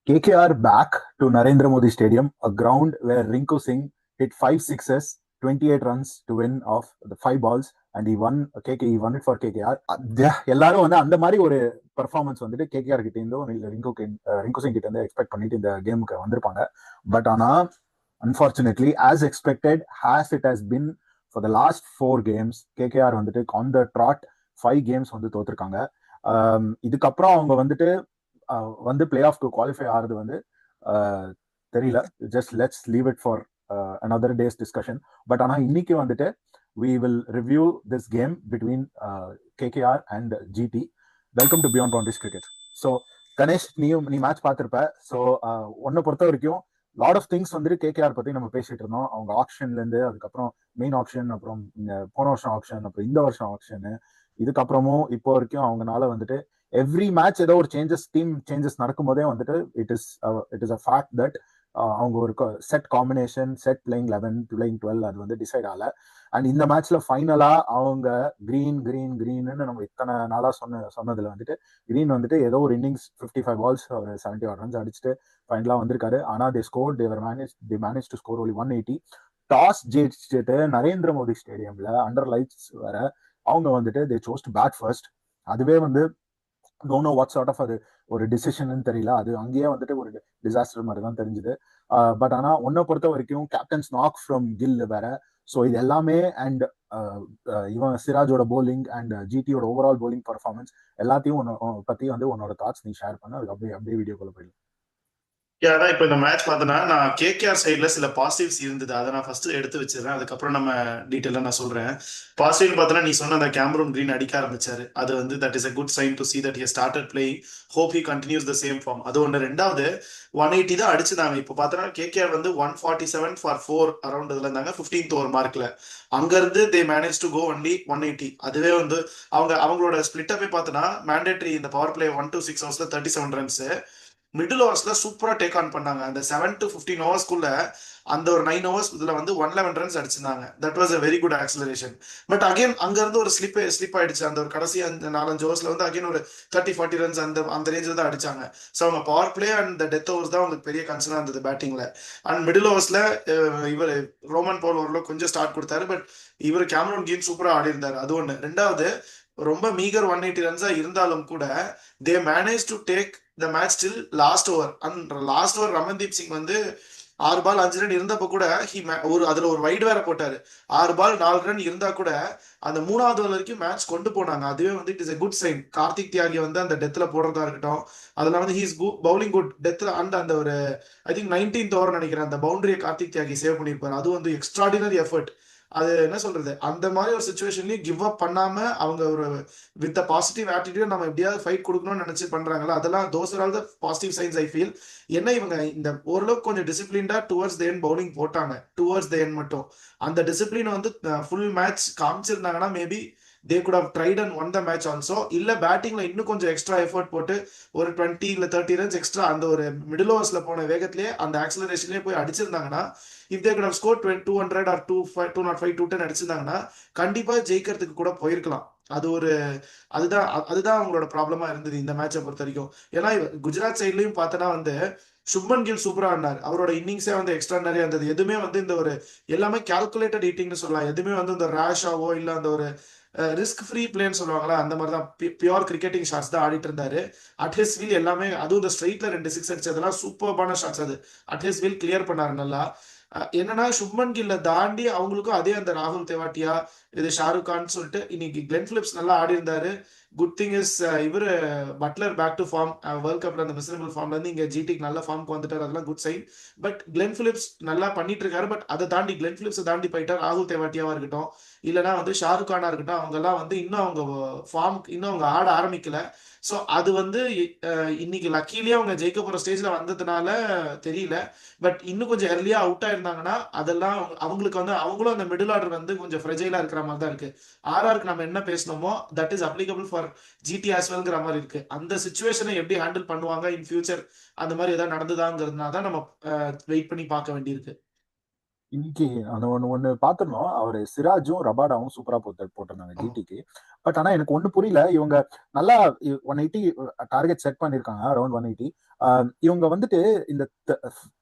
KKR back to Narendra Modi Stadium, a ground where Rinku Singh hit five sixes, 28 runs to win off the five balls, and he won it for KKR. எல்லாரும் வந்து அந்த மாதிரி ஒரு performance வந்துட்டு KKR கிட்ட இருந்தோ இல்ல ரிங்கு சிங் கிட்ட இருந்து எக்ஸ்பெக்ட் பண்ணிட்டு இந்த கேமுக்கு வந்திருப்பாங்க. பட் ஆனா unfortunately as expected has it has been for the last 4 games KKR வந்துட்டு ஆன் த ட்ராட் 5 கேம்ஸ் வந்து தோத்துருக்காங்க. இதுக்கப்புறம் அவங்க வந்துட்டு வந்து பிளே ஆஃப்க்கு குவாலிஃபை ஆகிறது வந்து தெரியல. Just let's leave it for another days discussion. But ஆனால் இன்னைக்கு வந்துட்டு we will review this game between KKR and GT. Welcome to Beyond Boundaries Cricket. So Ganesh, நீ மேட்ச் பார்த்திருப்ப. ஸோ உன்னை பொறுத்த வரைக்கும் லாட் ஆஃப் திங்ஸ் வந்துட்டு கேகேஆர் பத்தி நம்ம பேசிட்டு இருந்தோம். அவங்க ஆக்ஷன்ல இருந்து அதுக்கப்புறம் மெயின் ஆக்ஷன், அப்புறம் போன வருஷம் ஆக்ஷன், அப்புறம் இந்த வருஷம் ஆக்ஷன், இதுக்கப்புறமும் இப்போ வரைக்கும் அவங்கனால வந்துட்டு எவ்ரி மேட்ச் ஏதோ ஒரு டீம் சேஞ்சஸ் நடக்கும் போதே வந்துட்டு it is a fact that அவங்க ஒரு set combination, set playing 11 playing 12 அது வந்து டிசைட் ஆகல. அண்ட் இந்த மேட்ச்ல ஃபைனலா அவங்க கிரீன்னு நம்ம இத்தனை நாளா சொன்னதுல வந்துட்டு கிரீன் வந்துட்டு ஏதோ ஒரு இன்னிங்ஸ் 55 பால்ஸ் ஒரு 71 ரன்ஸ் அடிச்சுட்டு ஃபைனலா வந்திருக்காரு. ஆனா they managed to score only 180. Toss ஜெயிச்சுட்டு நரேந்திர மோடி ஸ்டேடியம்ல அண்டர் லைட்ஸ் வர அவங்க வந்துட்டு they chose to bat first. அதுவே வந்து don't know what sort of அது ஒரு டிசிஷன் தெரியல. அது அங்கேயே வந்துட்டு ஒரு டிசாஸ்டர் மாதிரி தான் தெரிஞ்சுது. பட் ஆனா ஒன்னை பொறுத்த வரைக்கும் கேப்டன்ஸ் நாக் ஃப்ரம் கில் வேற. ஸோ இது எல்லாமே அண்ட் இவன் சிராஜோட போலிங் அண்ட் ஜிடியோட ஓவரால் போலிங் பர்ஃபார்மன்ஸ் எல்லாத்தையும் பத்தி வந்து உன்னோட தாட்ஸ் நீ ஷேர் பண்ண. அதுக்கு அப்படியே வீடியோக்குள்ள போயிடலாம். அதான் இப்போ இந்த மேட்ச் பார்த்தோன்னா நான் கேகேஆர் சைடில் சில பாசிட்டிவ்ஸ் இருந்தது. அதை நான் ஃபர்ஸ்ட் எடுத்து வச்சிடறேன், அதுக்கப்புறம் நம்ம டீட்டெயிலாக நான் சொல்றேன். பாசிட்டிவ் பார்த்தோன்னா நீ சொன்ன அந்த கேமரூன் கிரீன் அடிக்க ஆரம்பிச்சாரு, அது வந்து that is a good sign to see that he started playing. hope he continues the same form. அது ஒன்று. ரெண்டாவது 180 தான் அடிச்சுதாங்க. இப்போ பார்த்தோன்னா கேகேஆர் வந்து 147 ஃபார் 4 அரௌண்ட் இதில் இருந்தாங்க 15th ஓவர் மார்க்ல. அங்கிருந்து they manage to go only 180. அதுவே வந்து அவங்களோட ஸ்பிளிட்டப்பே பார்த்தோன்னா மேண்டேட்டரி இந்த பவர் பிளே 1 to 6 ஹவர்ஸ்ல 37 ரன்ஸ், மிடில் ஓவர்ஸ்ல சூப்பரா டேக் ஆன் பண்ணாங்க. அந்த 7 to 15 ஹவர்ஸ்க்குள்ள அந்த ஒரு 9 ஹவர்ஸ் இதுல வந்து 111 ரன்ஸ் அடிச்சிருந்தாங்க. That was a very good acceleration. But again அங்க இருந்து ஒரு ஸ்லிப் ஆயிடுச்சு. அந்த ஒரு கடைசி அந்த 4-5 ஹவர்ஸ்ல வந்து அகைன் ஒரு 30-40 ரன்ஸ் அந்த ரேஞ்சில் தான் அடிச்சாங்க. ஸோ அவங்க power play and death overs தான் அவங்களுக்கு பெரிய கன்சர்னா இருந்தது பேட்டிங்ல. அண்ட் மிடில் ஓவர்ஸ்ல இவர் ரோமன் பவுல் ஓரளவு கொஞ்சம் ஸ்டார்ட் கொடுத்தாரு. பட் இவர் கேமரூன் கிரீன் சூப்பரா ஆடி இருந்தாரு. அது ஒன்று. ரெண்டாவது ரொம்ப மீகர் 180 ரன்ஸா இருந்தாலும் கூட தே manage to take the match till last over. And last over Ramandeep Singh வந்து 6 பால் 5 ரன் இருந்தப்ப கூட அதுல ஒரு வைடு வேற போட்டாரு. 6 பால் 4 ரன் இருந்தா கூட அந்த 3வது ஓவர் வரைக்கும் மேட்ச் கொண்டு போனாங்க. அதுவே வந்து it is a good sign. Kartik Tyagi வந்து அந்த டெத்ல போடுறதா இருக்கட்டும், அதெல்லாம் வந்து ஹீஸ் பவுலிங் குட் டெத்ல. அண்ட் அந்த ஒரு ஐ திங்க் 19th ஓவர் நினைக்கிறேன், அந்த பவுண்டரியை கார்த்திக் தியாகி சேவ் பண்ணியிருப்பாரு. அது வந்து எக்ஸ்ட்ராடினரி எஃபர்ட். அது என்ன சொல்றது, அந்த மாதிரி ஒரு சுச்சுவேஷன்லயும் கிவ் அப் பண்ணாம அவங்க ஒரு வித் பாசிட்டிவ் ஆட்டிடியூட் நம்ம எப்படியாவது ஃபைட் கொடுக்கணும்னு நினைச்சு பண்றாங்களா, அதெல்லாம் those are all the positive signs I feel. ஏன்னா இவங்க இந்த ஓரளவுக்கு கொஞ்சம் டிசிப்ளின்டா டுவர்ட்ஸ் த எண்ட் பவுலிங் போட்டாங்க. டுவர்ட்ஸ் த எண்ட் மட்டும் அந்த டிசிப்ளின் வந்து ஃபுல் மேட்ச் காமிச்சிருந்தாங்கன்னா maybe they could have tried and won the match also. இல்ல பேட்டிங்ல இன்னும் கொஞ்சம் எக்ஸ்ட்ரா எஃபர்ட் போட்டு ஒரு 20 இல்ல 30 ரன்ஸ் எக்ஸ்ட்ரா அந்த ஒரு மிடில் ஓவர்ஸ்ல போன வேகத்திலேயே அந்த ஆக்சலரேஷன்லயே போய் அடிச்சிருந்தாங்கன்னா, if they could have score 200 or 205 210 அடிச்சிருந்தாங்கன்னா கண்டிப்பா ஜெயிக்கிறதுக்கு கூட போயிருக்கலாம். அது ஒரு அதுதான் அவங்களோட ப்ராப்ளமா இருந்தது இந்த மேட்சை பொறுத்த வரைக்கும். ஏன்னா குஜராத் சைட்லயும் பார்த்தோன்னா வந்து சுப்மன் கில் சூப்பரா ஆடினார். அவரோட இன்னிங்ஸே வந்து எக்ஸ்ட்ராடனரியா இருந்தது. எதுவுமே வந்து இந்த ஒரு எல்லாமே கால்குலேட்டட் ஹிட்டிங்னு சொல்லலாம். எதுவுமே வந்து இந்த ரேஷாவோ இல்ல அந்த ஒரு ரிஸ்க் ஃப்ரீ பிளேன்னு சொல்லுவாங்களா, அந்த மாதிரி தான் பியூர் கிரிக்கெட்டிங் ஷாட்ஸ் தான் ஆடிட்டு இருந்தாரு. அட்ஹிஸ் வீல் எல்லாமே, அதுவும் இந்த ஸ்ட்ரைட்ல 2 6 அடிச்சதெல்லாம் சூப்பர்பான ஷாட்ஸ். அது அட்ஹிஸ் வீல் கிளியர் பண்ணாரு நல்லா. என்னன்னா சுப்மன் கில்ல தாண்டி அவங்களுக்கும் அதே அந்த ராகுல் தெவாட்டியா, இது ஷாருக் கான் சொல்லிட்டு இன்னைக்கு கிளென் பிலிப்ஸ் நல்லா ஆடி இருந்தாரு. குட் திங் இஸ் இவர் Buttler back to form. World கப்ல அந்த மிசரபிள் ஃபார்ம்ல இருந்து இங்க ஜிடிக்கு நல்ல ஃபார்முக்கு வந்துட்டார், அதெல்லாம் good sign. But Glenn Phillips நல்லா பண்ணிட்டு இருக்காரு. பட் அதை தாண்டி கிளென் பிலிப்ஸ் தாண்டி போயிட்டா ராகுல் தெவாட்டியாவா இருக்கட்டும், இல்லைன்னா வந்து ஷாருக் கானா இருக்கட்டும், அவங்க எல்லாம் வந்து இன்னும் அவங்க ஃபார்ம் இன்னும் அவங்க ஆட ஆரம்பிக்கல. ஸோ அது வந்து இன்னைக்கு லக்கிலேயே அவங்க ஜெயிக்க போற ஸ்டேஜ்ல வந்ததுனால தெரியல. பட் இன்னும் கொஞ்சம் எர்லியா அவுட் ஆயிருந்தாங்கன்னா அதெல்லாம் அவங்களுக்கு வந்து அவங்களும் அந்த மிடில் ஆர்டர் வந்து கொஞ்சம் ஃப்ரெஜைலா இருக்கிற மாதிரி தான் இருக்கு. ஆர்ஆருக்கு நம்ம என்ன பேசணுமோ that is applicable for G T as வெல்ங்கிற மாதிரி இருக்கு. அந்த சுச்சுவேஷனை எப்படி ஹேண்டில் பண்ணுவாங்க இன் ஃபியூச்சர், அந்த மாதிரி ஏதாவது நடந்துதாங்கிறதுனால தான் நம்ம வெயிட் பண்ணி பார்க்க வேண்டியிருக்கு. இன்னைக்கு அந்த ஒண்ணு பாத்துருந்தோம். அவரு சிராஜும் ரபாடாவும் சூப்பரா போட்டிருந்தாங்க ஜிடிக்கு. பட் ஆனா எனக்கு ஒண்ணு புரியல, இவங்க நல்லா 180 டார்கெட் செட் பண்ணிருக்காங்க, அரௌண்ட் 180. இவங்க வந்துட்டு இந்த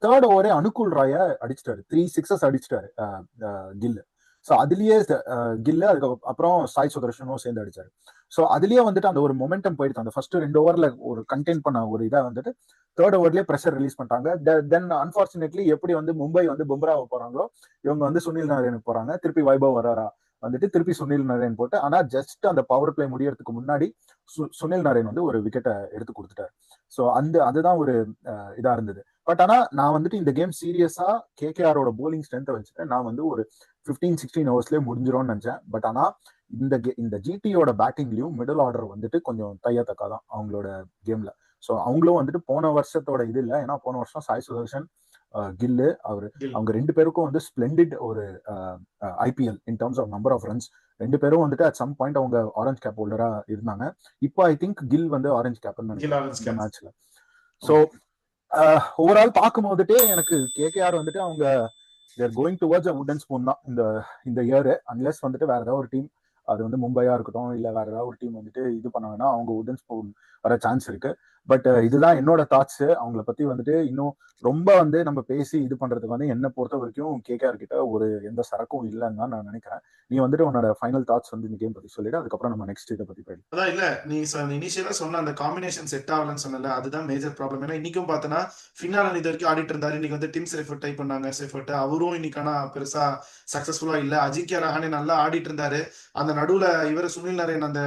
தேர்ட் ஓவரே அனுகுல் ராய அடிச்சிட்டாரு, 3 சிக்ஸஸ் அடிச்சிட்டாரு கில். ஸோ அதுலயே கில்லு, அதுக்கப்புறம் சாய் சுதர்ஷனும் சேர்ந்து அடிச்சாரு. ஸோ அதுலயே வந்துட்டு அந்த ஒரு மொமெண்டம் போயிடுச்சு. அந்த ஃபர்ஸ்ட் 2 ஓவர்ல ஒரு கண்டெயின் பண்ண ஒரு இதை வந்துட்டு தேர்ட் ஓவர்லயே ப்ரெஷர் ரிலீஸ் பண்ணிட்டாங்க. தென் அன்பார்ச்சுனேட்லி எப்படி வந்து மும்பை வந்து பும்ராவை போறாங்களோ, இவங்க வந்து சுனில் நாராயணுக்கு போறாங்க. திருப்பி வைபவ் வராரா வந்துட்டு திருப்பி சுனில் நாராயண் போட்டு, ஆனா ஜஸ்ட் அந்த பவர் பிளே முடியறதுக்கு முன்னாடி சுனில் நாராயண் வந்து ஒரு விக்கெட்டை எடுத்து கொடுத்துட்டாரு. ஸோ அதுதான் ஒரு இதா இருந்தது. பட் ஆனா நான் வந்துட்டு இந்த கேம் சீரியஸா கேகேஆரோட போலிங் ஸ்ட்ரென்த்தை வச்சுட்டு நான் வந்து ஒரு 15-16 ஹவர்ஸ்லேயே முடிஞ்சிரும்னு நினைச்சேன். பட் ஆனா இந்த ஜிடியோட பேட்டிங்லயும் மிடில் ஆர்டர் வந்துட்டு கொஞ்சம் தையத்தக்காதான் அவங்களோட கேம்ல. ஸோ அவங்களும் வந்துட்டு போன வருஷத்தோட இது இல்லை. ஏன்னா போன வருஷம் சாய் சுதர்ஷன், கில்லு, அவங்க 2 பேருக்கும் வந்து ஸ்பிளெண்டிட் ஒரு IPL in terms of number of runs. 2 பேரும் வந்துட்டு அட் சம் பாயிண்ட் அவங்க ஆரஞ்ச் கேப் ஹோல்டரா இருந்தாங்க. இப்போ ஐ திங்க் கில் வந்து ஆரஞ்ச் கேப்னு நினைக்கிறேன் மேட்ச்ல. ஸோ ஓவரால் பார்க்கும் போதுட்டு எனக்கு கேகேஆர் வந்துட்டு அவங்க தேர் கோயிங் டுவர்ட்ஸ் அ வுடன் ஸ்பூன் தான் இந்த இயர். அன்லெஸ் வந்துட்டு வேற ஏதாவது ஒரு டீம், அது வந்து மும்பையா இருக்கட்டும் இல்ல வேற ஏதாவது ஒரு டீம் வந்துட்டு இது பண்ணாங்கன்னா அவங்க வுடன் ஸ்பூன் வர சான்ஸ் இருக்கு. பட் இதுதான் என்னோட தாட்ஸ். அவங்கள பத்தி வந்துட்டு இன்னும் ரொம்ப வந்து நம்ம பேசி இது பண்றதுக்கு வந்து என்ன பொறுத்த வரைக்கும் கேகேஆர் கிட்ட ஒரு எந்த சரக்கும் இல்லைன்னு தான் நான் நினைக்கிறேன். நீ வந்துட்டு உன்னோட ஃபைனல் தாட்ஸ் வந்து இந்த கேம் பத்தி சொல்லிடு, அதுக்கப்புறம் நம்ம நெக்ஸ்ட் இதை பத்தி போயிடலாம். அதான் இல்ல, நீ இனிஷியலா சொன்ன அந்த காம்பினேஷன் செட் ஆகலன்னு சொன்னல, அதுதான் மேஜர் ப்ராப்ளம். ஏன்னா இன்னைக்கும் பார்த்தனா ஃபினால இது வரைக்கும் ஆடிட்டு இருந்தாரு. இன்னைக்கு வந்து டிம் செஃபர்ட் டைப் பண்ணாங்க. செஃபர்ட் அவரும் இன்னைக்கான பெருசா சக்சஸ்ஃபுல்லா இல்ல. அஜிங்கியா ரஹானே நல்லா ஆடிட்டு இருந்தாரு. அந்த நடுவுல இவர் சுனில் நாராயண் அந்த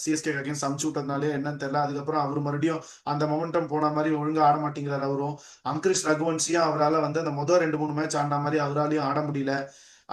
சிஎஸ்கே அகைன்ஸ்ட் சமைச்சு விட்டதுனாலே என்னன்னு தெரியல. அதுக்கப்புறம் அவர் மறுபடியும் அந்த மொமெண்டம் போன மாதிரி ஒழுங்கா ஆட மாட்டேங்கிறார் அவரும். அங்கிரிஷ் ரகுவன்சியும் அவரால் வந்து அந்த முதல் 2-3 மேட்ச் ஆடின மாதிரி அவராலையும் ஆட முடியல.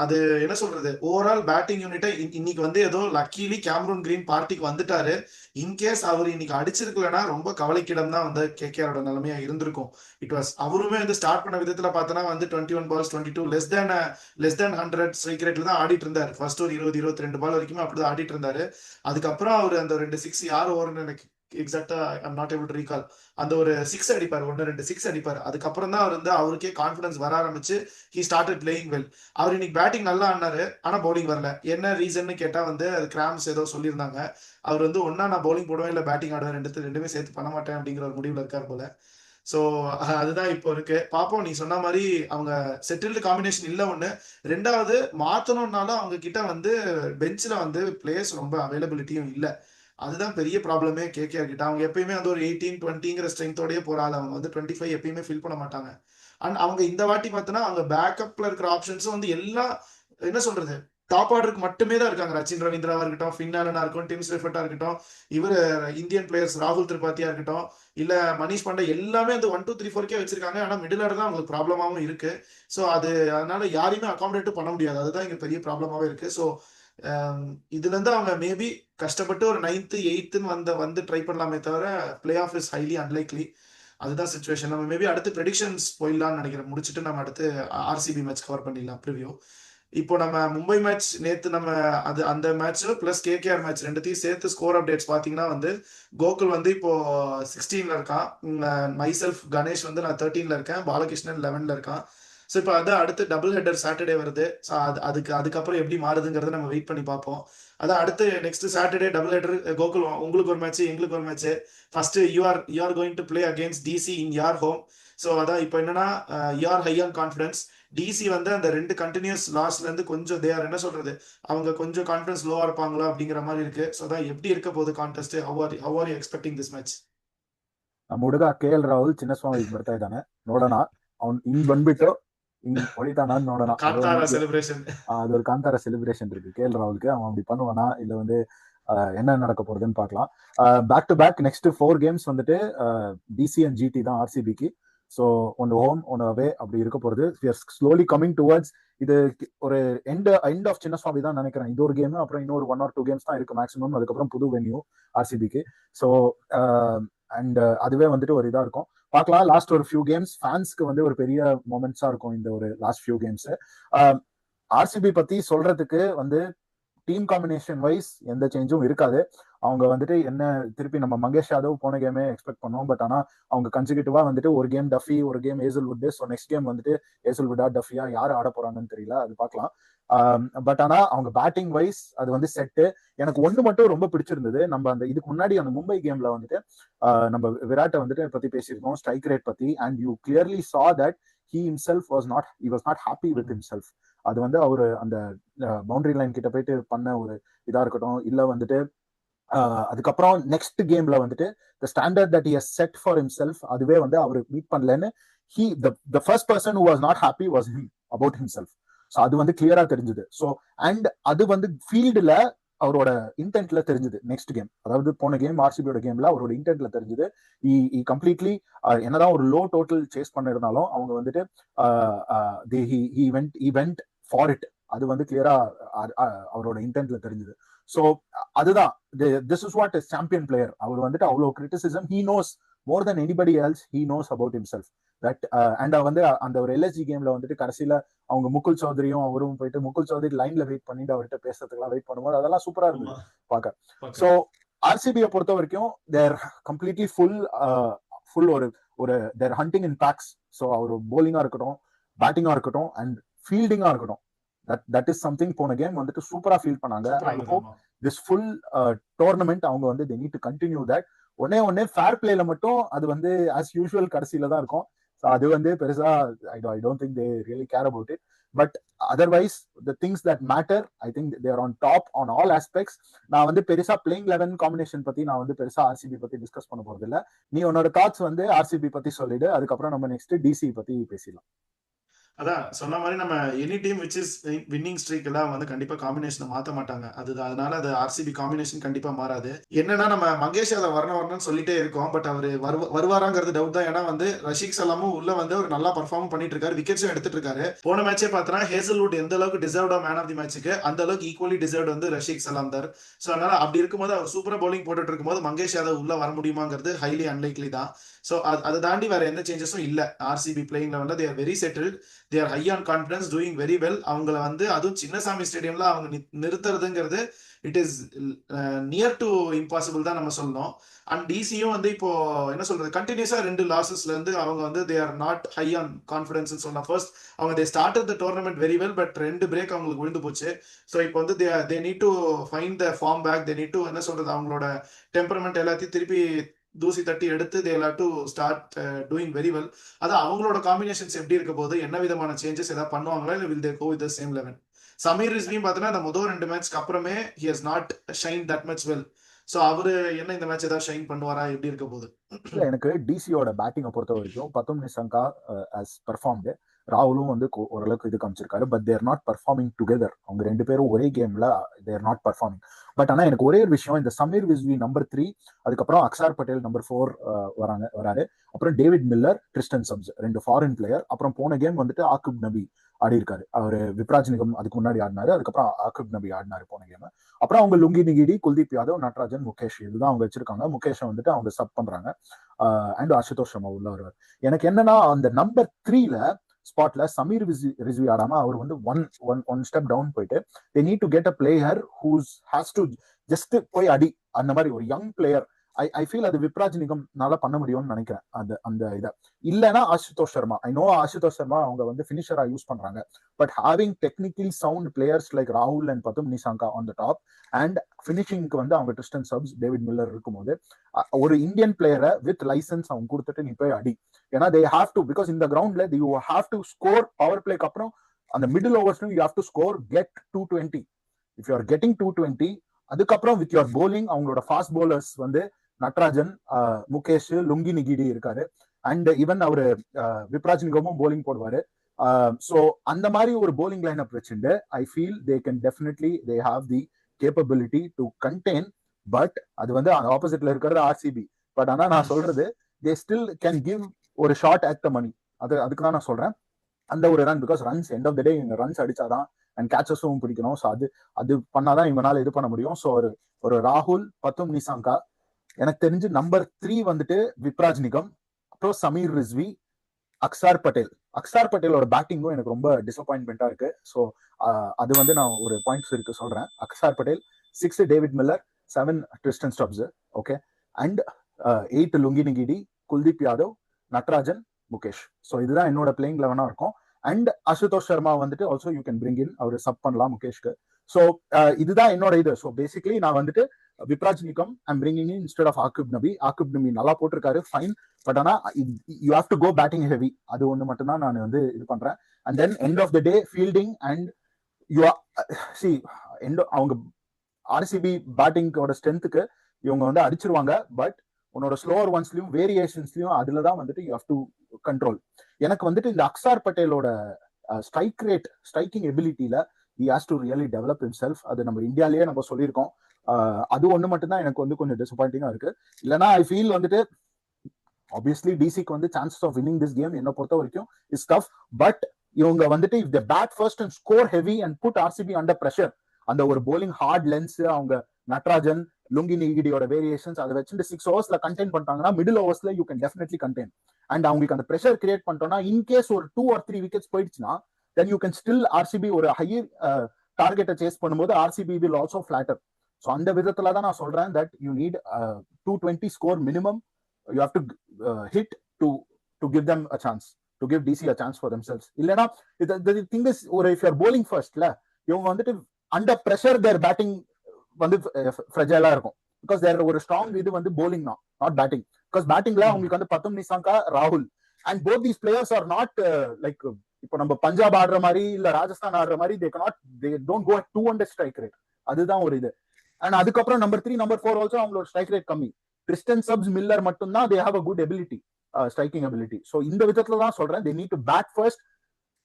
அது என்ன சொல்றது, ஓவரால் பேட்டிங் யூனிட்டை இன்னைக்கு வந்து ஏதோ லக்கிலி கேமரூன் கிரீன் பார்ட்டிக்கு வந்துட்டாரு. இன்கேஸ் அவர் இன்னைக்கு அடிச்சிருக்கலன்னா ரொம்ப கவலைக்கிடம் தான் வந்து கேகேஆரோட நிலைமையா இருந்திருக்கும். இட் வாஸ் அவருமே வந்து ஸ்டார்ட் பண்ண விதத்துல பார்த்தனா வந்து 21 balls 22 லெஸ் தேன் 100 ஸ்ட்ரைக் ரேட்ல தான் ஆடிட்டு இருந்தாரு. ஃபர்ஸ்ட் ஒரு 20-22 பால் வரைக்குமே அப்படிதான் ஆடிட்டு இருந்தாரு. அதுக்கப்புறம் அவர் அந்த 2 6 யார் ஓவர்னு எனக்கு எக்ஸாக்டா I'm not able to recall, அந்த ஒரு 6 அடிப்பார், 1-2 6 அடிப்பார். அதுக்கப்புறம் தான் அவர் வந்து அவருக்கே கான்பிடன்ஸ் வர ஆரம்பிச்சு ஹி ஸ்டார்டட் பிளேயிங் வெல். அவர் இன்னைக்கு பேட்டிங் நல்லா ஆடினாரு, ஆனா பவுலிங் வரல. என்ன ரீசன் கேட்டா வந்து அது கிராம்ஸ் ஏதோ சொல்லியிருந்தாங்க. அவர் வந்து ஒன்னா நான் பவுலிங் போடுவேன் இல்ல பேட்டிங் ஆடுவேன், ரெண்டுமே சேர்த்து பண்ண மாட்டேன் அப்படிங்கிற ஒரு முடிவுல இருக்கார் போல. ஸோ அதுதான் இப்போ இருக்கு. பாப்போம். நீ சொன்ன மாதிரி அவங்க செட்டில்டு காம்பினேஷன் இல்ல ஒண்ணு. ரெண்டாவது மாத்தணும்னாலும் அவங்க கிட்ட வந்து பெஞ்சில் வந்து பிளேயர்ஸ் ரொம்ப அவைலபிலிட்டியும் இல்லை. அதுதான் பெரிய ப்ராப்ளமே கேகேஆர் கிட்ட. அவங்க எப்பயுமே வந்து ஒரு 18-20ங்கிற ஸ்ட்ரென்த்தோடய போறாங்க. அவங்க வந்து 25 எப்பயுமே ஃபில் பண்ண மாட்டாங்க. அண்ட் அவங்க இந்த வாட்டி பார்த்தோன்னா அவங்க பேக்கப்ல இருக்கிற ஆப்ஷன்ஸும் வந்து எல்லாம் என்ன சொல்றது, டாப் ஆர்டருக்கு மட்டுமே தான் இருக்காங்க. ரச்சின் ரவீந்திராவா இருக்கட்டும், ஃபின்னாலனா இருக்கட்டும், டிம் ஸ்ரீஃபர்ட்டா இருக்கட்டும், இவர் இந்தியன் பிளேயர்ஸ் ராகுல் திரிபாத்தியா இருக்கட்டும், இல்ல மணிஷ் பாண்டே, எல்லாமே வந்து 1 2 3 4 வச்சிருக்காங்க. ஆனா மிடில் ஆர்டர் தான் அவங்களுக்கு ப்ராப்ளமாவும் இருக்கு. ஸோ அதனால யாரையுமே அகாமடேட் பண்ண முடியாது. அதுதான் இங்க பெரிய ப்ராப்ளமாவே இருக்கு. ஸோ இதுல இருந்து அவங்க மேபி கஷ்டப்பட்டு ஒரு 9th 8th வந்து ட்ரை பண்ணலாமே தவிர play off is highly unlikely. அதுதான் சுச்சுவேஷன். நம்ம மேபி அடுத்து ப்ரெடிக்ஷன்ஸ் போயிடலாம்னு நினைக்கிறேன். முடிச்சுட்டு நம்ம அடுத்து ஆர்சிபி மேட்ச் கவர் பண்ணிடலாம் ப்ரிவியூ. இப்போ நம்ம மும்பை மேட்ச் நேத்து நம்ம அந்த மேட்ச் பிளஸ் கேகேஆர் மேட்ச் ரெண்டுத்தையும் சேர்த்து ஸ்கோர் அப்டேட்ஸ் பாத்தீங்கன்னா வந்து கோகுல் வந்து இப்போ 16ல இருக்கான். மைசெல்ஃப் கணேஷ் வந்து நான் 13ல இருக்கேன். பாலகிருஷ்ணன் 11ல இருக்கான். ஸோ இப்போ அதான் அடுத்து டபுள் ஹெட்டர் சாட்டர்டே வருது. ஸோ அதுக்கப்புறம் எப்படி மாறுதுங்கிறத நம்ம வெயிட் பண்ணி பார்ப்போம். அதான் அடுத்து next Saturday double header. Gokul உங்களுக்கு ஒரு மேட்ச், எங்களுக்கு ஒரு match. First you are going to play against D C in your home. So அதான் இப்போ என்னன்னா you are high on confidence. D C வந்து அந்த 2 கண்டினியூஸ் லாஸ்ட்ல இருந்து கொஞ்சம் தேர் என்ன சொல்றது, அவங்க கொஞ்சம் கான்ஃபிடன்ஸ் லோவா இருப்பாங்களா அப்படிங்கிற மாதிரி இருக்கு. ஸோ அதான் எப்படி இருக்க போகுது contest. How are you expecting this match? ನಮ್ಮ ಹುಡುಗ KL ರಾಹುಲ್ ಚಿನ್ನಸ್ವಾಮಿ ಬರ್ತಾ ಇದ್ದಾನೆ, ನೋಡೋಣ ಅವ್ನು ಹಿಂಗ್ ಬಂದ್ಬಿಟ್ಟು ಹಿಂಗ್ ಹೊಡಿತಾನ ನೋಡೋಣ. காந்தாரா செலிப்ரேஷன். அது ஒரு காந்தார செலிப்ரேஷன் இருக்கு KL ராகுலுக்கு. அவன் அப்படி பண்ணுவானா இல்ல வந்து என்ன நடக்க போறதுன்னு பார்க்கலாம். Back to back next 4 games வந்துட்டு டிசி அண்ட் ஜிடி தான் ஆர்சிபிக்கு. ஸோ ஒன்று ஹோம் ஒன்று அவே அப்படி இருக்க போறது. ஸ்லோலி கமிங் டுவர்ட்ஸ் இது ஒரு எண்ட் ஆஃப் சின்னஸ்வாமி தான் நினைக்கிறேன். இது ஒரு கேம், அப்புறம் இன்னொரு 1 or 2 games தான் இருக்கு மேக்ஸிமம். அதுக்கப்புறம் புது வென்யூ ஆர்சிபிக்கு. ஸோ அண்ட் அதுவே வந்துட்டு ஒரு இதா இருக்கும். பார்க்கலாம். லாஸ்ட் ஒரு ஃபியூ கேம்ஸ் ஃபேன்ஸ்க்கு வந்து ஒரு பெரிய மொமெண்ட்ஸா இருக்கும் இந்த ஒரு லாஸ்ட் ஃபியூ கேம்ஸ். ஆர்சிபி பத்தி சொல்றதுக்கு வந்து டீம் காம்பினேஷன் வைஸ் எந்த சேஞ்சும் இருக்காது. அவங்க வந்துட்டு என்ன திருப்பி நம்ம மங்கேஷ் யாதவ் போன கேமே எக்ஸ்பெக்ட் பண்ணோம். பட் ஆனா அவங்க கன்சிக்யூட்டிவா வந்துட்டு ஒரு கேம் டஃபி, ஒரு game Hazlewood. So next game வந்துட்டு ஏசல்வுட்டா டஃபியா யார் ஆட போறாங்கன்னு தெரியல, அது பார்க்கலாம். பட் ஆனா அவங்க பேட்டிங் வைஸ் அது வந்து செட்டு. எனக்கு ஒண்ணு மட்டும் ரொம்ப பிடிச்சிருந்தது. நம்ம அந்த இதுக்கு முன்னாடி அந்த மும்பை கேம்ல வந்துட்டு நம்ம விராட்டை வந்துட்டு பத்தி பேசியிருக்கோம், ஸ்ட்ரைக் ரேட் பத்தி. And you clearly saw that he himself was not happy with himself. அது வந்து அவரு அந்த பவுண்டரி லைன் கிட்ட போயிட்டு பண்ண ஒரு இதா இருக்கட்டும், இல்ல வந்துட்டு அதுக்கப்புறம் நெக்ஸ்ட் கேம்ல வந்துட்டு the standard that he has set for himself அதுவே வந்து அவர் மீட் பண்ணலன்னு the first person who was not happy was him about himself. So அது வந்து கிளியரா தெரிஞ்சது. ஸோ அண்ட் அது வந்து ஃபீல்டுல அவரோட இன்டென்ட்ல தெரிஞ்சது. நெக்ஸ்ட் கேம், அதாவது போன கேம் ஆர்சிபியோட கேம்ல அவரோட இன்டென்ட்ல தெரிஞ்சது. கம்ப்ளீட்லி என்னதான் ஒரு லோ டோட்டல் சேஸ் பண்ணிருந்தாலும் அவங்க வந்துட்டு வெண்ட் ஃபார் இட். அது வந்து கிளியரா அவரோட இன்டென்ட்ல தெரிஞ்சது. ஸோ அதுதான் this is what is champion player. அவர் வந்துட்டு அவ்வளோ criticism, he knows more than anybody else, he knows about himself that. And வந்து அந்த ஒரு எல்எஸ்ஜி கேம்ல வந்துட்டு கடைசியில அவங்க முகுல் சௌத்ரியும் அவரும் போயிட்டு முகுல் சௌத்ரி லைன்ல வெயிட் பண்ணிட்டு அவர்கிட்ட பேசுறதுக்கெல்லாம் வெயிட் பண்ணும்போது அதெல்லாம் சூப்பரா இருந்தது பார்க்க. ஸோ ஆர்சிபியை பொறுத்த வரைக்கும் தேர் கம்ப்ளீட்லி ஃபுல் ஒரு தேர் ஹண்டிங் இன் பேக்ஸ். ஸோ அவர் போலிங்கா இருக்கட்டும், பேட்டிங்கா இருக்கட்டும், அண்ட் ஃபீல்டிங்கா இருக்கட்டும், that is something போன கேம் வந்துட்டு சூப்பரா ஃபீல் பண்ணாங்க. I hope this full tournament அவங்க வந்து they need to continue that. ஒன்னே ஃபேர் பிளேல மட்டும் அது வந்து as usual கடைசியில தான் இருக்கும். ஸோ அது வந்து பெருசா I don't think they really care about it. But otherwise the things that matter, I think they are on top on all aspects. நான் வந்து பெருசா பிளேயிங் 11 காம்பினேஷன் பத்தி நான் வந்து பெருசா ஆர்சிபி பத்தி டிஸ்கஸ் பண்ண போறது இல்ல. நீ உன்னோட தாட்ஸ் வந்து ஆர்சிபி பத்தி சொல்லிடு, அதுக்கப்புறம் நம்ம நெக்ஸ்ட் டிசி பத்தி பேசலாம். அதான் சொன்ன மாதிரி நம்ம any team which is winning streak எல்லாம் வந்து கண்டிப்பா காம்பினேஷனை மாத்த மாட்டாங்க. அதனால அது ஆர்சிபி காம்பினேஷன் கண்டிப்பா மாறாது. என்னன்னா நம்ம மங்கேஷ் யாதவ் வரணும்னு சொல்லிட்டே இருக்கோம், பட் அவர் வருவாராங்கிறது டவுட் தான். ஏன்னா வந்து ரஷீக் சலாமும் உள்ள வந்து ஒரு நல்லா பர்ஃபார்ம் பண்ணிட்டு இருக்காரு, விக்கெட்ஸும் எடுத்துட்டு இருக்காரு. போன மேட்சே பார்த்தோன்னா ஹேசல்வுட் எந்த அளவுக்கு டிசர்வ்டா மேன் ஆஃப் தி மேட்சுக்கு, அந்த அளவுக்கு ஈக்குவலி டிசர்வ்ட் வந்து ரஷீக் சலாம் தான். ஸோ அதனால அப்படி இருக்கும்போது அவர் சூப்பரா பவுலிங் போட்டுட்டு இருக்கும்போது மங்கேஷ் யாதவ் உள்ள வர முடியுமாங்கிறது ஹைலி அன்லைக்லி தான். ஸோ அதை தாண்டி வேற எந்த சேஞ்சஸும் இல்லை. ஆர்சிபி பிளேயிங் லெவலில் they are very settled, they are high on confidence, doing very well. அவங்கள வந்து அதுவும் சின்னசாமி ஸ்டேடியம்ல அவங்க நிறுத்துறதுங்கிறது it is near to impossible தான் நம்ம சொல்லணும். அண்ட் டிசியும் வந்து இப்போ என்ன சொல்றது, கண்டினியூஸா 2 லாசஸ்ல இருந்து அவங்க வந்து they are not high on confidence சொல்லலாம். ஃபர்ஸ்ட் அவங்க they started the tournament very well, but 2 break அவங்களுக்கு விழுந்து போச்சு. ஸோ இப்போ வந்து they need to find the form back, they need to என்ன சொல்றது, அவங்களோட டெம்பரமெண்ட் எல்லாத்தையும் திருப்பி தூசி தட்டி எடுத்து they have to start doing very well. அது அவங்களோட காம்பினேஷன்ஸ் எப்படி இருக்க போது, என்ன விதமான சேஞ்சஸ் ஏதாவது பண்ணுவாங்களா, இல்லை will they go with the same 11? Sameer ரிஸ்வியும் பார்த்தீங்கன்னா அந்த முதல் 2 மேட்ச்க்கு அப்புறமே he has not shine that much well. So அவரு என்ன இந்த மேட்ச் ஏதாவது ஷைன் பண்ணுவாரா, எப்படி இருக்க போது? இல்ல, எனக்கு டிசியோட பேட்டிங்கை பொறுத்த வரைக்கும் பத்தும் நிசங்கா ஹஸ் பெர்ஃபார்ம்டு, ராகுலும் வந்து ஓரளவுக்கு இது காமிச்சிருக்காரு. But they're not performing together. அவங்க 2 பேரும் ஒரே கேம்ல தேர் நாட் பர்ஃபார்மிங். பட் ஆனா எனக்கு ஒரே ஒரு விஷயம், இந்த சமீர் ரிஸ்வி நம்பர் 3, அதுக்கப்புறம் அக்ஷார் பட்டேல் நம்பர் 4 வராரு. அப்புறம் David Miller, Tristan Stubbs, 2 foreign player. அப்புறம் போன கேம் வந்துட்டு ஆக்குப் நபி ஆடி இருக்காரு. அவரு விப்ராஜ் நிகம் அதுக்கு முன்னாடி ஆடினாரு, அதுக்கப்புறம் ஆக்குப் நபி ஆடினாரு போன கேம். அப்புறம் அவங்க லுங்கி நிகிடி, குல்தீப் யாதவ், நட்ராஜன், முகேஷ், இதுதான் அவங்க வச்சிருக்காங்க. முகேஷை வந்துட்டு அவங்க சப் பண்றாங்க. அண்ட் அசுதோஷ் சர்மா உள்ள வருவார். எனக்கு என்னன்னா அந்த நம்பர் 3ல ஸ்பாட்ல சமீர் ரிஸ்வி ஆடாம அவர் வந்து ஒன் ஸ்டெப் டவுன் போயிட்டு they need to get a player who's has to just போய் அடி, அந்த மாதிரி ஒரு யங் பிளேயர். ஐ ஃபீல் அது விப்ராஜ் நிகம்னால பண்ண முடியும்னு நினைக்கிறேன். அந்த இதை இல்லைன்னா அசுதோஷ் சர்மா, ஐ நோ அசுதோஷ் சர்மா அவங்க வந்து ஃபினிஷரா யூஸ் பண்றாங்க. But having technically sound players like ராகுல் and Pathum Nissanka on the top and ஃபினிஷிங்க்கு வந்து அவங்க கிறிஸ்டன் சப்ஸ், டேவிட் மில்லர் இருக்கும்போது ஒரு இந்தியன் பிளேயரை வித் லைசன்ஸ் அவங்க கொடுத்துட்டு நீ போய் அடி. ஏன்னா they have to, because in the groundல you have to score power playக்கு அப்புறம் அந்த middle ஓவர்ஸ்ல you have to score, get 220. if you are getting 220, அதுக்கப்புறம் with your bowling அவங்களோட ஃபாஸ்ட் bowlers வந்து நட்ராஜன், முகேஷ், லுங்கி நிகிடி இருக்காரு. அண்ட் ஈவன் அவரு விப்ராஜ் நிகமும் போலிங் போடுவாரு. ஸோ அந்த மாதிரி ஒரு போலிங் லைன் அப் வச்சுட்டு I feel they can definitely they have the capability to contain. But அது வந்து ஆப்போசிட்ல இருக்கிறது ஆர்சிபி. பட் ஆனா நான் சொல்றது தே ஸ்டில் கேன் கிவ் ஒரு ஷார்ட் அட் த மணி. அதுக்கு தான் நான் சொல்றேன் அந்த ஒரு run. Because runs end of the டே இவங்க ரன்ஸ் அடிச்சாதான் அண்ட் கேச்சஸும் பிடிக்கணும். ஸோ அது பண்ணாதான் இவங்களால இது பண்ண முடியும். ஸோ ஒரு ராகுல், பத்தும் நிசாங்கா, எனக்கு தெரிஞ்சு நம்பர் 3 வந்துட்டு விப்ராஜ் நிகம், அப்புறம் சமீர் ரிஸ்வி, அக்ஷார் பட்டேலோட பேட்டிங்கும் எனக்கு ரொம்ப டிசப்பாயின்மெண்டா இருக்கு. ஸோ அது வந்து நான் ஒரு பாயிண்ட்ஸ் இருக்கு சொல்றேன். Axar Patel 6 David Miller, 7 Tristan Stubbs, okay, and 8 Lungi Nigidi, Kuldeep Yadav, Natarajan, Mukesh. So இதுதான் என்னோட பிளேயிங் 11 இருக்கும். அண்ட் அசுதோஷ் சர்மா வந்துட்டு also you can bring in, அவர் சப் பண்ணலாம் முகேஷ்க்கு. ஸோ இதுதான் என்னோட இது. ஸோ பேசிக்கலி நான் வந்துட்டு Vipraj Nigam I'm bringing in instead of Aqib Nabi. Aqib Nabi நல்லா போட்டிருக்காரு, ஃபைன். பட் ஆனா you have to go batting heavy, அது ஒன்று மட்டும் தான் நான் வந்து இது பண்றேன். And then end of the day fielding and you see அவங்க ஆர்சிபி பேட்டிங்கோட ஸ்ட்ரென்த்துக்கு இவங்க வந்து அடிச்சிருவாங்க. பட் உன்னோட ஸ்லோவர் ஒன்ஸ்லயும் வேரியேஷன்ஸ்லயும் அதுலதான் வந்துட்டு யூ ஹேவ் டு கண்ட்ரோல். எனக்கு வந்துட்டு இந்த அக்ஸார் பட்டேலோட ஸ்ட்ரைக் ரேட், ஸ்ட்ரைக்கிங் எபிலிட்டியில he has to really develop himself. அது நம்ம இந்தியாலேயே நம்ம சொல்லியிருக்கோம். அது ஒண்ணு மட்டும் தான் எனக்கு வந்து கொஞ்சம் டிசப்பாயிண்டிங்கா இருக்கு. இல்லைன்னா ஐ ஃபீல் வந்துட்டு ஆப்வியஸ்லி டிசிக்கு வந்து chances of winning this game என்ன பொறுத்த வரைக்கும் இஸ் டஃப். பட் இவங்க வந்துட்டு if the bat first and score heavy and put RCB under pressure, அந்த ஒரு போலிங் ஹார்ட் லென்ஸ், அவங்க நட்ராஜன் லுங்கி நிகிடியோட வேரியேஷன்ஸ் அதை வச்சுட்டு 6 ஓவர்ஸ்ல கண்டெயின் பண்ணிட்டாங்கன்னா மிடில் ஓவர்ஸ்ல you can definitely contain. And அவங்களுக்கு அந்த பிரஷர் கிரியேட் பண்ணிட்டோம்னா இன்கேஸ் ஒரு 2 or 3 விக்கெட்ஸ் போயிடுச்சுன்னா then you can still RCB ஒரு higher டார்கெட்டை சேஸ் பண்ணும்போது RCB will also flatter. So அந்த விதத்துல தான் நான் சொல்றேன் that you need 220 score minimum you have to hit to give them a chance, to give DC a chance for themselves. இல்லைன்னா the thing is, ஒரு if you are bowling firstல இவங்க வந்துட்டு under pressure their batting வந்து ஃப்ரெஜைலா இருக்கும். Because தேர் ஒரு strong இது வந்து bowling தான், not batting. பிகாஸ் பேட்டிங்ல உங்களுக்கு வந்து பத்தும் நிசாங்கா, ராகுல் and both these players R not like இப்போ நம்ம பஞ்சாப் ஆடுற மாதிரி இல்ல ராஜஸ்தான் ஆடுற மாதிரி they don't go at 200 strike rate. அதுதான் ஒரு இது. அண்ட் அதுக்கப்புறம் நம்பர் 3 நம்பர் 4 ஆல்சோ அவங்களோட ஸ்ட்ரைக் ரேட் கம்மி. கிறிஸ்டன் சப்ஸ் மில்லர் மட்டும் தான் they have a good ability, striking ability. So இந்த விதத்துல தான் சொல்றேன் they need to bat first,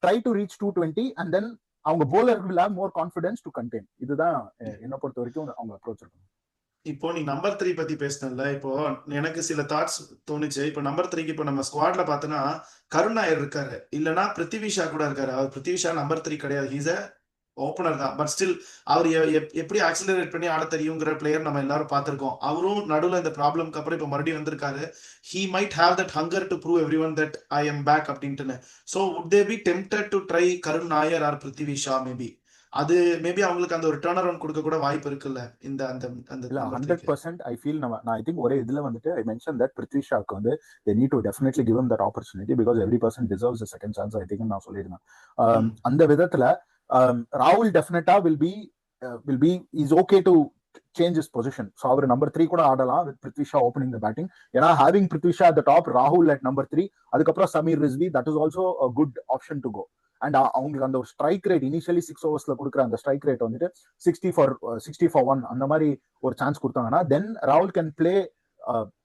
try to reach 220 and then அவங்க bowler will have more confidence to contain. இதுதான் என்ன பொறுத்த வரைக்கும் அவங்க அப்ரோச் இருக்கும். இப்போ நீ நம்பர் 3 பத்தி பேசினல, இப்போ எனக்கு சில தாட்ஸ் தோணுச்சு. இப்போ நம்பர் 3க்கு இப்போ நம்ம ஸ்குவாட்ல பார்த்தோன்னா கருண் நாயர் இருக்காரு, இல்லைன்னா பிருத்திவிஷா கூட இருக்காரு. அவர் பிருத்திவிஷா நம்பர் 3 கிடையாது, ஹீஸ் அ ஓப்பனர் தான். பட் ஸ்டில் அவர் எப்படி ஆக்சிலரேட் பண்ணி ஆட தெரியுங்கிற பிளேயர் நம்ம எல்லாரும் பார்த்திருக்கோம். அவரும் நடுவில் இந்த ப்ராப்ளம்க்கு அப்புறம் இப்போ மறுபடியும் வந்திருக்காரு. He might have that hunger to prove every one that I am back அப்படின்ட்டு. So would they be tempted to try Karun Nair R Prithvi Shaw? Maybe அது மேபி அவங்களுக்கு அந்த ஒரு டர்ன் அரவுண்ட் கொடுக்க கூட வாய்ப்பு இருக்குல்ல இந்த அந்த அந்த 100% ஐ ஃபீல் நான் ஐ திங்க் ஒரே இதுல வந்துட்டு ஐ மென்ஷன் தட் பிருத்விஷாக்கு வந்து they need to definitely give him that opportunity because every person deserves a second chance, I think நான் சொல்லிருந்தேன். அந்த விதத்துல ராகுல் டெஃபினட்டா will be is okay to change his position. So our number 3 கூட ஆடலாம் with Prithvi Shaw opening the batting. ஏன்னா having Prithvi Shaw at the top, ராகுல் at number 3, அதுக்கப்புறம் Sameer Rizvi, that is also a good option to go. And அவங்களுக்கு அந்த ஒரு ஸ்ட்ரைக் ரேட் இனிஷியலி 6 ஓவர்ஸ்ல கொடுக்குற அந்த ஸ்ட்ரைக் ரேட் வந்துட்டு 60 for 1 அந்த மாதிரி ஒரு சான்ஸ் கொடுத்தாங்கன்னா தென் ராகுல் can play.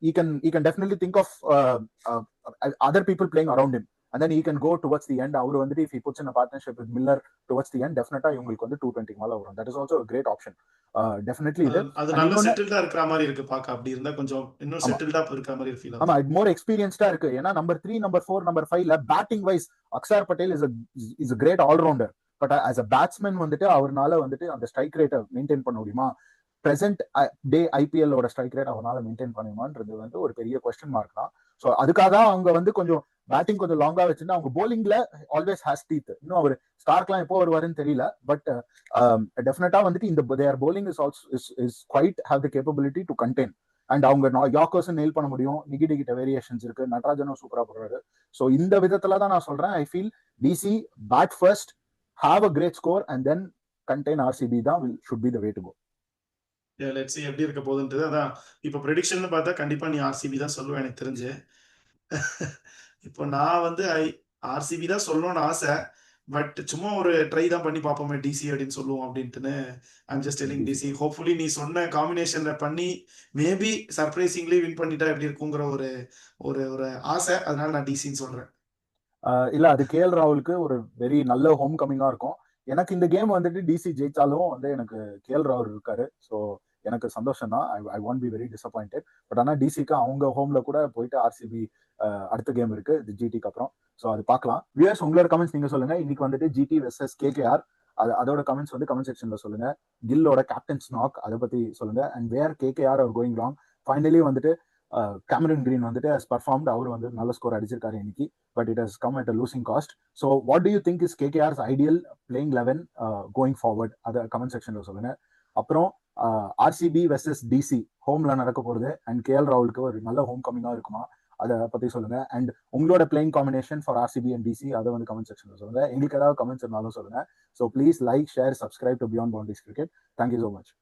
he can definitely think of other people playing around him and then he can go towards the end. அவர் வந்துட்டு if he puts in a partnership with Miller towards the end, definitely இவங்களுக்கு வந்து 220 மேல வரும். that is also a great option. Definitely அது நல்ல செட்டில்டா இருக்கிற மாதிரி இருக்கு பாக்க. அப்படி இருந்தா கொஞ்சம் இன்னும் செட்டில்டா இருக்கிற மாதிரி ஃபீல் ஆகும். ஆமா, it more experienced இருக்கு. ஏன்னா நம்பர் 3 நம்பர் 4 நம்பர் 5ல batting wise Axar Patel is a great all rounder. But as a batsman வந்துட்டு அவர்னால வந்துட்டு அந்த ஸ்ட்ரைக் ரேட்டை மெயின்டைன் பண்ண முடியுமா? பிரசன்ட் டே ஐபிஎல் ஓட ஸ்ட்ரைக் ரேட் அவனால மெயின்டைன் பண்ணுமான்றது வந்து ஒரு பெரிய கொஸ்டின் மார்க் தான். ஸோ அதுக்காக தான் அவங்க வந்து கொஞ்சம் பேட்டிங் கொஞ்சம் லாங்கா வச்சுன்னா அவங்க போலிங்ல ஆல்வேஸ் ஹேஸ் டீத். இன்னும் அவர் ஸ்டார்க்லாம் எப்போ வருவாருன்னு தெரியல. பட் டெஃபினட்டா வந்துட்டு இந்த their bowling is quite have the capability to contain. And அவங்க யாக்கர்ஸும் நெயில் பண்ண முடியும். நிகிடி கிட்ட வேரியேஷன்ஸ் இருக்கு, நட்ராஜனும் சூப்பரா போடுறாரு. ஸோ இந்த விதத்துல தான் நான் சொல்றேன் I feel DC bat first, have a great score and then contain RCB தான் should be the way to go. Let's see எப்படி இருக்க போகுதுன்றது. அதான் இப்போ ப்ரெடிக்ஷன் பார்த்தா கண்டிப்பா நீ ஆர்சிபி தான் சொல்லுவேன் எனக்கு தெரிஞ்சு. இப்போ நான் வந்து ஆர்சிபி தான் சொல்லணும்னு ஆசை. பட் சும்மா ஒரு ட்ரை தான் பண்ணி பார்ப்போமே டிசி அப்படின்னு சொல்லுவோம் அப்படின்ட்டுன்னு I'm just telling DC. Hopefully நீ சொன்ன காம்பினேஷன்ல பண்ணி மேபி சர்ப்ரைசிங்லி வின் பண்ணிட்டா எப்படி இருக்குங்கிற ஒரு ஒரு ஒரு ஆசை. அதனால நான் டிசின்னு சொல்றேன். இல்ல அது கேஎல் ராகுலுக்கு ஒரு வெரி நல்ல ஹோம் கமிங்கா இருக்கும். எனக்கு இந்த கேம் வந்துட்டு டிசி ஜெயிச்சாலும் வந்து எனக்கு கேஎல் ராகுல் இருக்காரு. ஸோ எனக்கு சந்தோஷம் தான். I want be very disappointed. But ஆனால் டிசிக்கு அவங்க ஹோம்ல கூட போயிட்டு ஆர்சிபி அடுத்த கேம் இருக்கு ஜிடிக்கு அப்புறம். ஸோ அது பார்க்கலாம். வியூவர்ஸ் உங்களோட கமெண்ட்ஸ் நீங்க சொல்லுங்க. இன்னைக்கு வந்துட்டு ஜிடி வெர்சஸ் கேகேஆர், அதோட கமெண்ட்ஸ் வந்து கமெண்ட் செக்ஷன்ல சொல்லுங்க. கில்லோட கேப்டன்ஸ் நாக் அதை பத்தி சொல்லுங்க. And where KKR are going wrong. Finally வந்துட்டு கேமரன் கிரீன் வந்துட்டு has performed. அவர் வந்து நல்ல ஸ்கோர் அடிச்சிருக்காரு இன்னைக்கு. But it has come at a losing cost. So what do you think is KKR's ideal playing 11 going forward? அதை comment செக்ஷன்ல சொல்லுங்க. அப்புறம் ஆர்சிபி வெர்சஸ் டிசி ஹோம்ல நடக்க போகுது அண்ட் கேஎல் ராகுலுக்கு ஒரு நல்ல ஹோம் கமிங்கா இருக்குமா, அதை பத்தி சொல்லுங்க. அண்ட் உங்களோட playing combination for RCB and DC அதை வந்து கமெண்ட் செக்ஷன்ல சொல்லுங்க. எங்களுக்கு ஏதாவது கமெண்ட்ஸ் இருந்தாலும் சொல்லுங்க. So please like, share, subscribe to beyond boundaries cricket. Thank you so much.